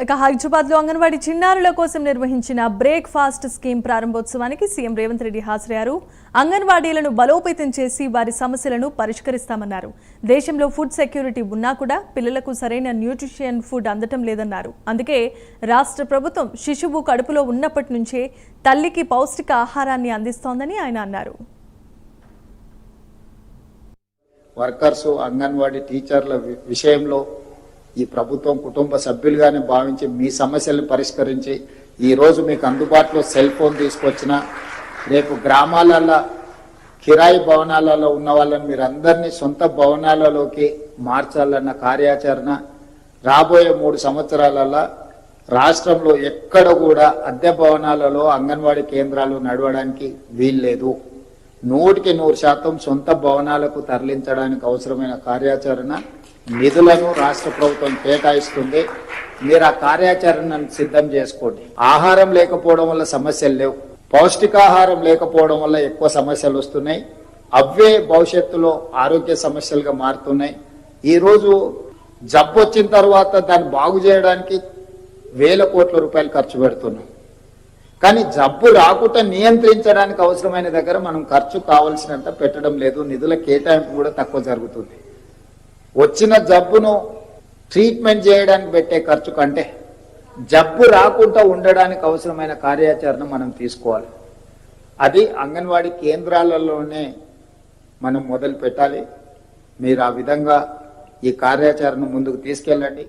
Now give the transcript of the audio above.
ఇక హైదరాబాద్ లో అంగన్వాడీ చిన్నారుల కోసం నిర్వహించిన బ్రేక్ఫాస్ట్ స్కీమ్ ప్రారంభోత్సవానికి సీఎం రేవంత్ రెడ్డి హాజరయ్యారు. అంగన్వాడీలను బలోపేతం చేసి వారి సమస్యలను పరిష్కరిస్తామన్నారు. దేశంలో ఫుడ్ సెక్యూరిటీ ఉన్నా కూడా పిల్లలకు సరైన న్యూట్రిషన్ ఫుడ్ అందటం లేదన్నారు. అందుకే రాష్ట్ర ప్రభుత్వం శిశువు కడుపులో ఉన్నప్పటి నుంచే తల్లికి పౌష్టిక ఆహారాన్ని అందిస్తోందని ఆయన అన్నారు. వర్కర్స్ అంగన్వాడీ టీచర్ల విషయంలో ఈ ప్రభుత్వం కుటుంబ సభ్యులుగానే భావించి మీ సమస్యలను పరిష్కరించి ఈరోజు మీకు అందుబాటులో సెల్ ఫోన్ తీసుకొచ్చిన రేపు గ్రామాలలో కిరాయి భవనాలలో ఉన్న వాళ్ళని మీరు అందరినీ సొంత భవనాలలోకి మార్చాలన్న కార్యాచరణ రాబోయే 3 సంవత్సరాలలో రాష్ట్రంలో ఎక్కడ కూడా అద్దె భవనాలలో అంగన్వాడీ కేంద్రాలు నడవడానికి వీల్లేదు. 100% సొంత భవనాలకు తరలించడానికి అవసరమైన కార్యాచరణ నిధులను రాష్ట్ర ప్రభుత్వం కేటాయిస్తుంది. మీరు ఆ కార్యాచరణను సిద్ధం చేసుకోండి. ఆహారం లేకపోవడం వల్ల సమస్యలు లేవు, పౌష్టికాహారం లేకపోవడం వల్ల ఎక్కువ సమస్యలు వస్తున్నాయి. అవే భవిష్యత్తులో ఆరోగ్య సమస్యలుగా మారుతున్నాయి. ఈరోజు జబ్బు వచ్చిన తర్వాత దాన్ని బాగు చేయడానికి వేల కోట్ల రూపాయలు ఖర్చు పెడుతున్నాం. కానీ జబ్బు రాకుండా నియంత్రించడానికి అవసరమైన దగ్గర మనం ఖర్చు కావలసినంత పెట్టడం లేదు. నిధుల కేటాయింపు కూడా తక్కువ జరుగుతుంది. వచ్చిన జబ్బును ట్రీట్మెంట్ చేయడానికి పెట్టే ఖర్చు కంటే జబ్బు రాకుండా ఉండడానికి అవసరమైన కార్యాచరణ మనం తీసుకోవాలి. అది అంగన్వాడీ కేంద్రాలలోనే మనం మొదలు పెట్టాలి. మీరు ఆ విధంగా ఈ కార్యాచరణ ముందుకు తీసుకెళ్ళండి.